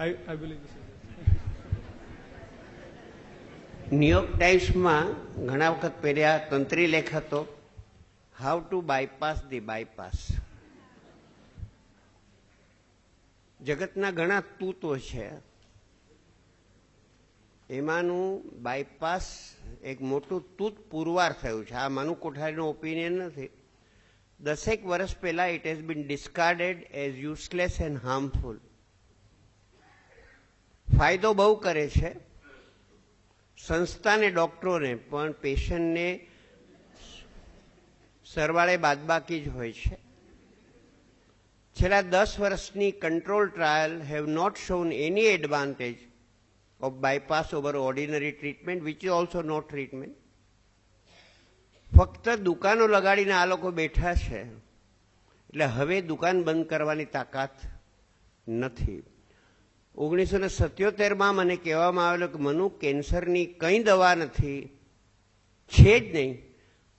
I believe this is it. New York ટાઈમ્સમાં ઘણા વખત પહેલા તંત્રી લેખ હતો, how to bypass the bypass. જગતના ઘણા તૂતો છે, એમાંનું બાયપાસ એક મોટું તૂત પુરવાર થયું છે. આ મનુ કોઠારીનો ઓપિનિયન નથી. 10 વર્ષ પહેલા it has been discarded as useless and harmful. ફાયદો બહુ કરે છે સંસ્થાને, ડોક્ટરોને, પણ પેશન્ટને સરવાળે બાદબાકી જ હોય છે. છેલ્લા 10 વર્ષની control trial have not shown any advantage of bypass over ordinary treatment, which is also no treatment. ફક્ત દુકાનો લગાડીને આ લોકો બેઠા છે, એટલે હવે દુકાન બંધ કરવાની તાકાત નથી. 1977માં મને કહેવામાં આવેલું કે મનુ કેન્સરની કંઈ દવા નથી, છે જ નહીં,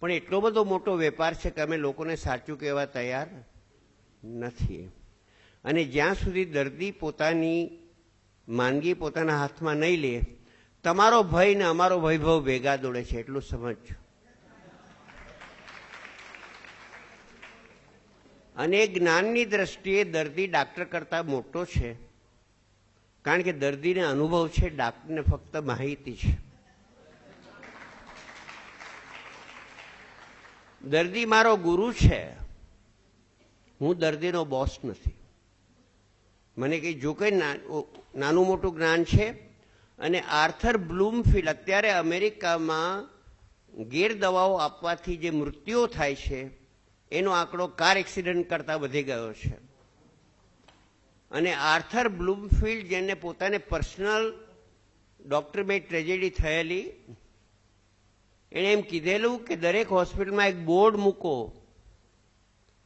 પણ એટલો બધો મોટો વેપાર છે કે અમે લોકોને સાચું કહેવા તૈયાર નથી. અને જ્યાં સુધી દર્દી પોતાની માંદગી પોતાના હાથમાં નહીં લે, તમારો ભય ને અમારો વૈભવ ભેગા દોડે છે, એટલું સમજજો. અને જ્ઞાનની દ્રષ્ટિએ દર્દી ડાક્ટર કરતા મોટો છે, કારણ કે દર્દીને અનુભવ છે, ડાક્ટરને ફક્ત માહિતી છે. દર્દી મારો ગુરુ છે, હું દર્દીનો બોસ નથી. મને કંઈ જો કંઈ નાનું મોટું જ્ઞાન છે. અને આર્થર બ્લૂમફિલ્ડ, અત્યારે અમેરિકામાં ગેરદવાઓ આપવાથી જે મૃત્યુઓ થાય છે એનો આંકડો કાર એક્સિડન્ટ કરતાં વધી ગયો છે. અને આર્થર બ્લૂમફિલ્ડ, જેને પોતાને પર્સનલ ડોક્ટર બે ટ્રેજેડી થયેલી, એણે એમ કીધેલું કે દરેક હોસ્પિટલમાં એક બોર્ડ મૂકો,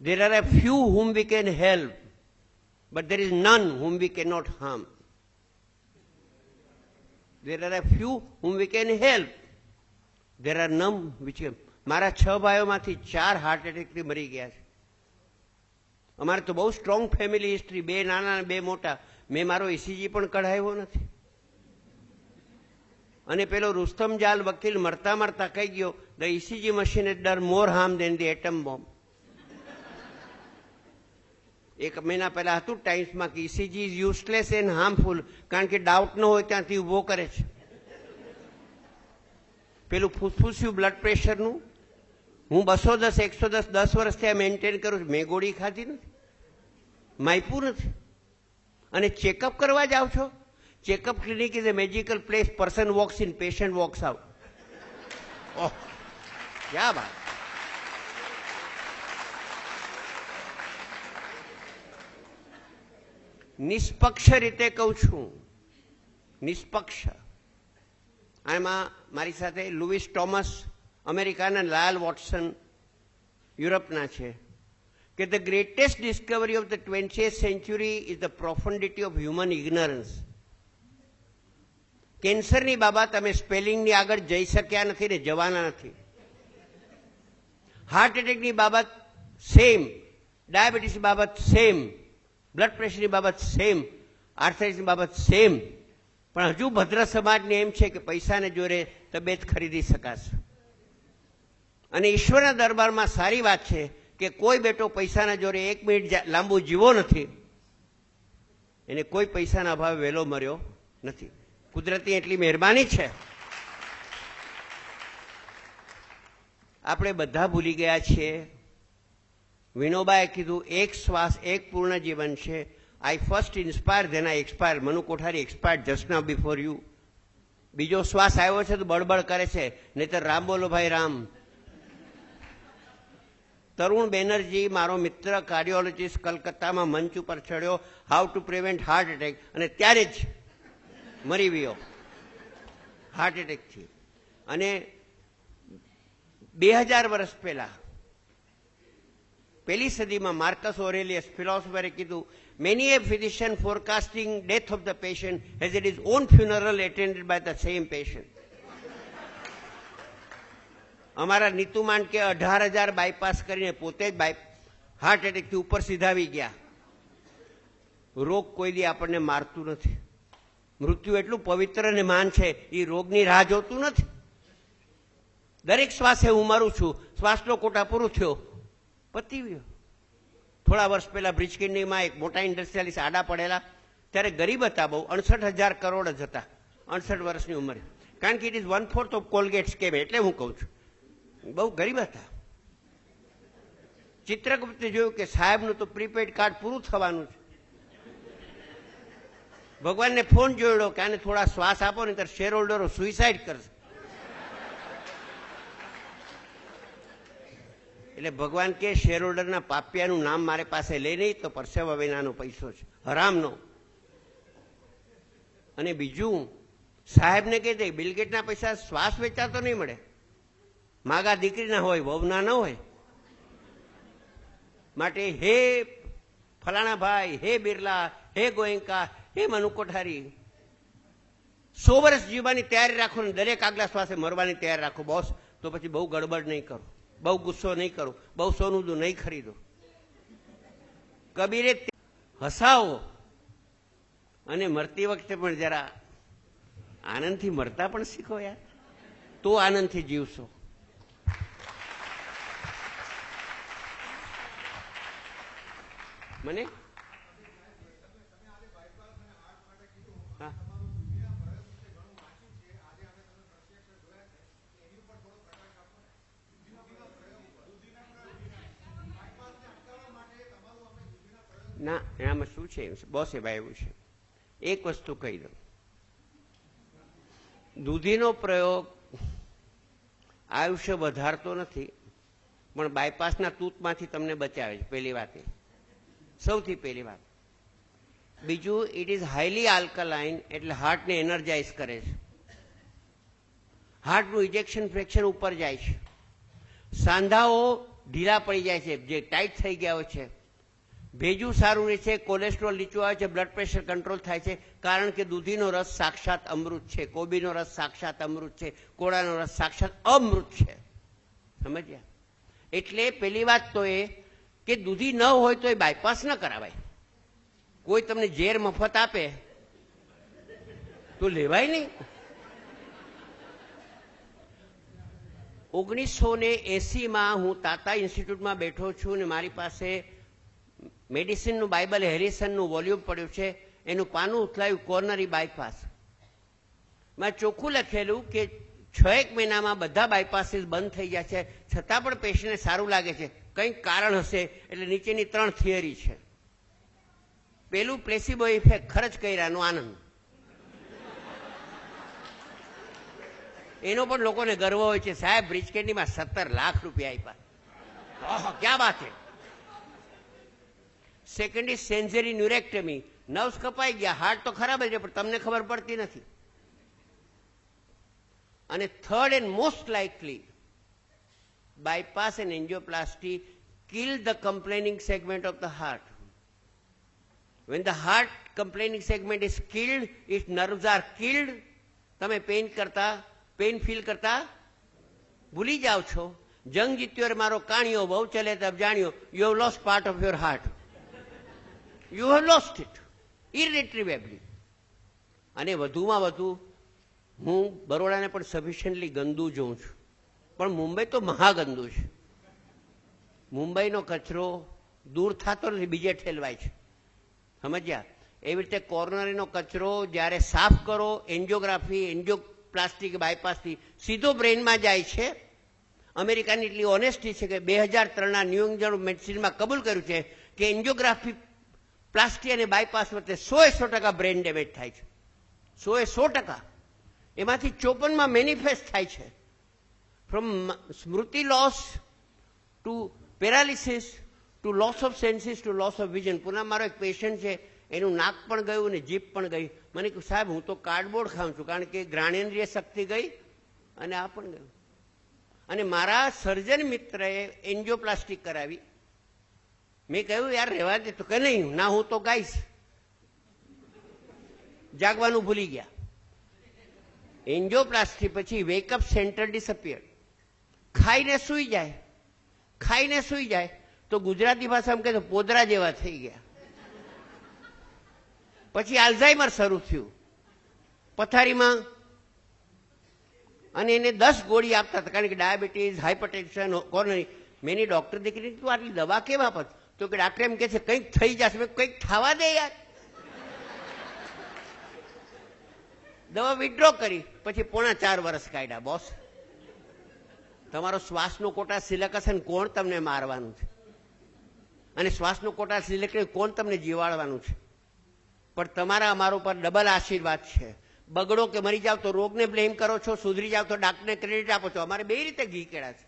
there are a few whom we can help, but there is none whom we cannot harm. There are a few whom we can help. There are none which can. મારા 6 ભાઈઓમાંથી 4 heart એટેકથી મરી ગયા છે. અમારે તો બહુ strong family history, 2 નાના અને 2 મોટા. મેં મારો ECG પણ કઢાવ્યો નથી. અને પેલો રુસ્તમ જાલ વકીલ મરતા મરતા કહી ગયો, the ECG machine has done more harm than the atom bomb. 1 મહિના પહેલા હતું ટાઈમ્સમાં કે ECG is useless and harmful, કારણ કે ડાઉટ ન હોય ત્યાંથી ઉભો કરે છે. પેલું ફૂસફૂસ્યું બ્લડ પ્રેશરનું હું 210, 110 10 વર્ષથી આ મેન્ટેન કરું છું. મેં ગોળી ખાધી નથી, માયપું નથી. અને ચેકઅપ કરવા જાઓ છો, checkup clinic is a magical place. Person walks in, patient walks out. Oh, ક્યા બાત. નિષ્પક્ષ રીતે કહું છું, નિષ્પક્ષ. આમાં મારી સાથે લુઈસ ટોમસ અમેરિકાના, લાયલ વોટસન યુરોપના છે, કે the greatest discovery of the 20th century is the profundity of human ignorance. કેન્સરની બાબત અમે સ્પેલિંગની આગળ જઈ શક્યા નથી ને જવાના નથી. હાર્ટ એટેકની બાબત સેમ, ડાયાબિટીસની બાબત સેમ, બ્લડ પ્રેશરની બાબત સેમ, આર્થરાઇટિસની બાબત સેમ. પણ હજુ ભદ્ર સમાજને એમ છે કે પૈસાને જોરે તબિયત ખરીદી શકાશે. અને ઈશ્વરના દરબારમાં સારી વાત છે કે કોઈ બેટો પૈસાના જોરે 1 મિનિટ લાંબુ જીવો નથી, એને કોઈ પૈસાના અભાવે વહેલો મર્યો નથી. કુદરતી એટલી મહેરબાની છે. આપણે બધા ભૂલી ગયા છીએ. વિનોબાએ કીધું, 1 શ્વાસ 1 પૂર્ણ જીવન છે. I first inspire, then I expire. Manu Kothari expired just now before you. બીજો શ્વાસ આવ્યો છે તો બળબડ કરે છે, નહીતર રામ બોલો ભાઈ રામ. તરુણ બેનર્જી, મારો મિત્ર કાર્ડિયોલોજીસ્ટ, કલકત્તામાં મંચ ઉપર ચડ્યો, how to prevent heart attack, અને ત્યારે જ મરી ગયો હાર્ટ એટેકથી. અને 2000 વર્ષ પહેલા, પહેલી સદીમાં માર્કસ ઓરેલિયસ ફિલોસોફરે કીધું, many a physician forecasting death of the patient has had his own funeral attended by the same patient. અમારા નીતુ માંડકે 18,000 બાયપાસ કરીને પોતે જ હાર્ટ એટેકથી ઉપર સીધાવી ગયા. રોગ કોઈ દી આપણને મારતું નથી. મૃત્યુ એટલું પવિત્ર અને મહાન છે, એ રોગની રાહ જોતું નથી. દરેક શ્વાસે હું મરું છું, શ્વાસનો કોટા પૂરો થયો, પતી ગયો. થોડા વર્ષ પહેલા બ્રિજકિન્ડીમાં એક મોટા ઇન્ડસ્ટ્રીયાલિસ્ટ આડા પડેલા, ત્યારે ગરીબ હતા બહુ, 68,000 કરોડ જ હતા 68 વર્ષની ઉંમરે. કારણ કે it is 1/4 of Colgate scam, એટલે હું કહું છું બહુ ગરીબ હતા. ચિત્રગુપ્તે જોયું કે સાહેબનું તો પ્રીપેડ કાર્ડ પૂરું થવાનું છે. ભગવાનને ફોન જોડ્યો કે આને થોડા શ્વાસ આપો ને, ત્યારે શેર હોલ્ડરો સુઇસાઇડ કરશે. એટલે ભગવાન કે શેર હોલ્ડરના પાપિયાનું નામ મારે પાસે લઈ નહીં તો પરસેવા વિનાનો પૈસો છે, હરામનો. અને બીજું સાહેબને કહે છે બિલગેટના પૈસા શ્વાસ વેચાતો નહીં મળે, માગા દીકરીના હોય, વહુના ન હોય. માટે હે ફલાણા ભાઈ, હે બિરલા, હે ગોયંકા, હે મનુ કોઠારી, 100 વર્ષ જીવવાની તૈયારી રાખો ને દરેક આગલા શ્વાસે મરવાની તૈયારી રાખો બોસ. તો પછી બહુ ગડબડ નહીં કરો, બહુ ગુસ્સો નહીં કરો, બહુ સોનું નહીં ખરીદો. કબીરે હસાવો અને મરતી વખતે પણ જરા આનંદથી મરતા પણ શીખો યાર, તો આનંદથી જીવશો. મને ના, એનામાં શું છે બોસે ભાઈ, એવું છે એક વસ્તુ કહી દઉં, દૂધીનો પ્રયોગ આયુષ્ય વધારતો નથી, પણ બાયપાસના તૂતમાંથી તમને બચાવે છે. પહેલી વાત એ, સૌથી પહેલી વાત. બીજું, ઇટ ઇઝ હાઈલી આલ્કલાઇન, એટલે હાર્ટને એનર્જાઇઝ કરે છે. હાર્ટનું ઇજેક્શન ફ્રેક્શન ઉપર જાય છે, સાંધાઓ ઢીલા પડી જાય છે જે ટાઈટ થઈ ગયા હોય છે, ભેજું સારું રહે છે, કોલેસ્ટ્રોલ નીચું આવે છે, બ્લડ પ્રેશર કંટ્રોલ થાય છે. કારણ કે દૂધીનો રસ સાક્ષાત અમૃત છે, કોબીનો રસ સાક્ષાત અમૃત છે, કોળાનો રસ સાક્ષાત અમૃત છે. સમજ્યા? એટલે પેલી વાત તો એ કે દૂધી ન હોય તો એ બાયપાસ ન કરાવાય. કોઈ તમને ઝેર મફત આપે તો લેવાય નહીં. 1980માં હું તાતા ઇન્સ્ટિટ્યૂટમાં બેઠો છું ને મારી પાસે મેડિસિનનું બાઇબલ હેરિસનનું વોલ્યુમ પડ્યું છે. એનું પાનું ઉથલાયું, કોર્નરી બાયપાસ. માં ચોખ્ખું લખેલું કે 6 મહિનામાં બધા બાયપાસીસ બંધ થઈ ગયા છે, છતાં પણ પેશન્ટને સારું લાગે છે. કંઈક કારણ હશે. એટલે નીચેની 3 થિયરી છે. પેલું, પ્લેસિબો ઇફેક્ટ, ખર્ચ કર્યાનો આનંદ. એનો પણ લોકોને ગર્વ હોય છે, સાહેબ બ્રિજકેન્ડીમાં 17 લાખ રૂપિયા આપ્યા, ક્યાં વાત છે. સેકન્ડ ઇઝ સેન્ઝરી ન્યુરેક્ટમી, નર્વ્સ કપાઈ ગયા, હાર્ટ તો ખરાબ જ છે પણ તમને ખબર પડતી નથી. અને third and most likely, bypass and angioplasty kill the complaining segment of the heart. When the heart complaining segment is killed, its nerves are killed. તમે પેન ફીલ કરતા ભૂલી જાઓ છો. જંગ જીત્યો મારો કાણિયો, બહુ ચલે તબ જાણ્યો. You have lost part of your heart. You have lost it irretrievably. અને વધુમાં વધુ હું બરોડાને પણ સફિશિયન્ટલી ગંદુ જોઉં છું, પણ મુંબઈ તો મહાગંદુ છે. મુંબઈનો કચરો દૂર થતો નથી, બીજે ઠેલવાય છે. સમજ્યા? એવી રીતે કોર્નરીનો કચરો જ્યારે સાફ કરો, એન્જિયોગ્રાફી, એન્જિયોપ્લાસ્ટિક, બાયપાસથી સીધો બ્રેઇનમાં જાય છે. અમેરિકાની એટલી ઓનેસ્ટી છે કે 2003ના ન્યૂ ઇંગ્લેન્ડ મેડિસિનમાં કબૂલ કર્યું છે કે એન્જિયોગ્રાફી, પ્લાસ્ટિક અને બાયપાસ વચ્ચે 100% બ્રેઇન ડેમેજ થાય છે. 100%. એમાંથી 54માં મેનિફેસ્ટ થાય છે. ફ્રોમ સ્મૃતિ loss to paralysis to loss of senses to loss of vision. પુનઃ મારો એક પેશન્ટ છે, એનું નાક પણ ગયું અને જીભ પણ ગઈ. મને કહ્યું સાહેબ હું તો કાર્ડબોર્ડ ખાઉં છું, કારણ કે જ્ઞાનેન્દ્રિય શક્તિ ગઈ અને આ પણ ગયું. અને મારા સર્જન મિત્રએ એન્જિયોપ્લાસ્ટિક કરાવી. મેં કહ્યું યાર રહેવા દે, તો કે નહીં, ના હું તો ગાઈશ. જાગવાનું ભૂલી ગયા. એન્જિયોપ્લાસ્ટી પછી વેકઅપ સેન્ટર ડિસઅપિયર. ખાઈને સૂઈ જાય, ખાઈને સૂઈ જાય તો ગુજરાતી ભાષામાં કહે તો પોદરા જેવા થઈ ગયા. પછી આલ્ઝાઇમર શરૂ થયું પથારીમાં, અને એને 10 ગોળી આપતા હતા, કારણ કે ડાયાબિટીસ, હાઇપરટેન્શન, કોરોનરી. મેં એની ડોક્ટર દીકરી, તું આટલી દવા કેમ આપત? તો કે ડાક્ટર એમ કે છે કંઈક થઈ જશે. મેં કંઈક થવા દે યાર. દવા વિડ્રો કરી, પછી 4.5 વર્ષ કાઢ્યા. બોસ, તમારો શ્વાસનો કોટા સિલેક્ટ હશે ને કોણ તમને મારવાનું છે, અને શ્વાસનો કોટા સિલેક્ટ કરીને કોણ તમને જીવાડવાનું છે. પણ તમારા અમારા ઉપર ડબલ આશીર્વાદ છે. બગડો કે મરી જાવ તો રોગને બ્લેમ કરો છો, સુધરી જાવ તો ડાક્ટરને ક્રેડિટ આપો છો. અમારે બે રીતે ઘી કેળા છે.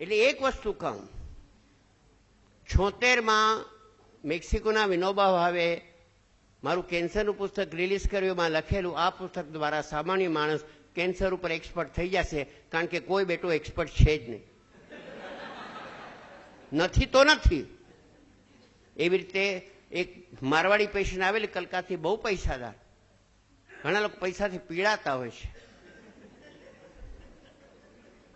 એટલે એક વસ્તુ કહું, 76માં મેક્સિકોના વિનોબા ભાવે મારું કેન્સરનું પુસ્તક રિલીઝ કર્યું. એમાં લખેલું, આ પુસ્તક દ્વારા સામાન્ય માણસ કેન્સર ઉપર એક્સપર્ટ થઈ જશે, કારણ કે કોઈ બેટો એક્સપર્ટ છે જ નહીં. નથી તો નથી. એવી રીતે એક મારવાડી પેશન્ટ આવેલી કલકત્તાથી, બહુ પૈસાદાર. ઘણા લોકો પૈસાથી પીડાતા હોય છે.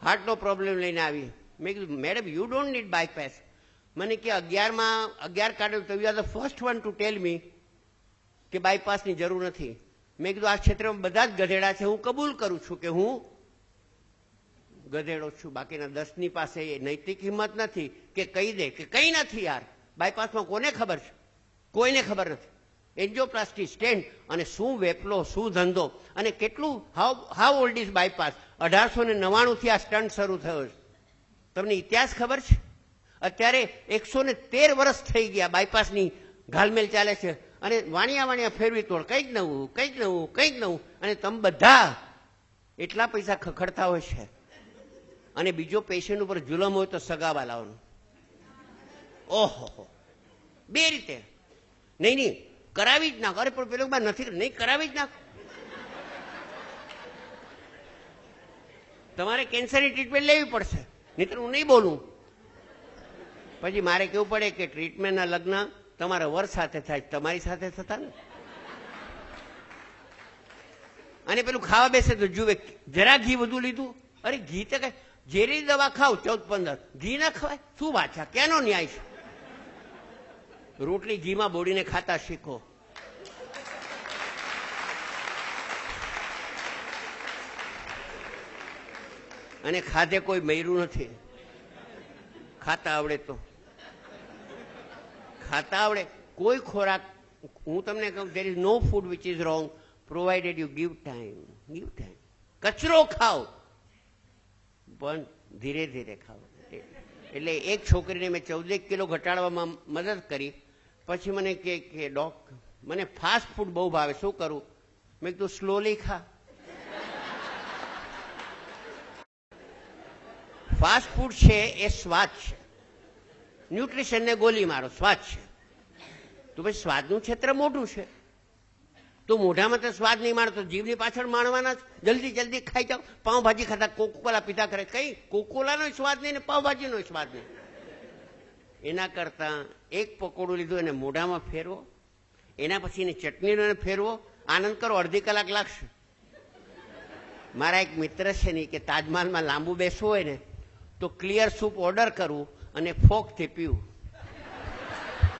હાર્ટનો પ્રોબ્લેમ લઈને આવી. મેં કીધું, madam you don't need bypass. મને કે 11 કાઢ્યું તો you are the first one to tell me કે બાયપાસની જરૂર નથી. મેં કીધું, આ ક્ષેત્રમાં બધા જ ગધેડા છે. હું કબૂલ કરું છું કે હું ગધેડો છું. બાકીના 10ની પાસે એ નૈતિક હિંમત નથી કે કહી દે કે કંઈ નથી યાર. બાયપાસમાં કોને ખબર છે? કોઈને ખબર નથી. એન્જિયોપ્લાસ્ટી સ્ટેન્ટ, અને શું વેપલો, શું ધંધો, અને કેટલું, હાઉ ઓલ્ડ ઇઝ બાયપાસ? 1899થી આ સ્ટન્ટ શરૂ થયો છે. તમને ઇતિહાસ ખબર છે? અત્યારે 113 વર્ષ થઈ ગયા બાયપાસની ઘાલમેલ ચાલે છે, અને વાણિયા ફેરવી તોડ, કંઈક નવું, કંઈક નવું, કંઈક નવું. અને તમે બધા એટલા પૈસા ખખડતા હોય છે. અને બીજો પેશન્ટ ઉપર જુલમ હોય તો સગાવા લાવવાનું. ઓહો, બે રીતે. નહીં કરાવી જ નાખો. અરે પણ પેલો નથી, નહીં કરાવી જ નાખો. તમારે કેન્સરની ટ્રીટમેન્ટ લેવી પડશે, નહીં હું નહીં બોલું. પછી મારે કેવું પડે કે ટ્રીટમેન્ટના લગ્ન તમારા વર સાથે થાય, તમારી સાથે થતા ને. અને પેલું ખાવા બેસે તો જુએ, જરા ઘી વધુ લીધું. અરે ઘી તો કઈ ઝેરી દવા ખાવ 14-15, ઘી ના ખવાય? શું વાત છે? કેનો ન્યાય છે? રોટલી ઘીમાં બોડીને ખાતા શીખો. અને ખાધે કોઈ મર્યું નથી. ખાતા આવડે તો ખાતા આવડે. કોઈ ખોરાક, હું તમને કહું, there is no food which is wrong provided you give time. give time. કચરો ખાઓ પણ ધીરે ધીરે ખાઓ. એટલે એક છોકરીને મેં 14 કિલો ઘટાડવામાં મદદ કરી. પછી મને કે મને ફાસ્ટ ફૂડ બહુ ભાવે, શું કરું? મેં કીધું સ્લોલી ખા. ફાસ્ટ ફૂડ છે એ સ્વાદ છે. ન્યુટ્રિશનને ગોલી મારો, સ્વાદ છે. તો ભાઈ સ્વાદનું ક્ષેત્ર મોટું છે. તો મોઢામાં તો સ્વાદ નહીં માણો તો જીભની પાછળ માણવાના. જલ્દી ખાઈ જાઓ. પાઉંભાજી ખાતા કોકોલા પીતા કરે, કઈ કોકોલાનો સ્વાદ નહીં ને પાઉંભાજીનો સ્વાદ નહીં. એના કરતા એક પકોડું લીધું, એને મોઢામાં ફેરવો, એના પછી એને ચટણીનો ફેરવો, આનંદ કરો. અડધી કલાક લાગશે. મારા એક મિત્ર છે ને કે તાજમહાલમાં લાંબુ બેસવું હોય ને તો ક્લિયર સૂપ ઓર્ડર કરવું અને ફોકથી પીવું.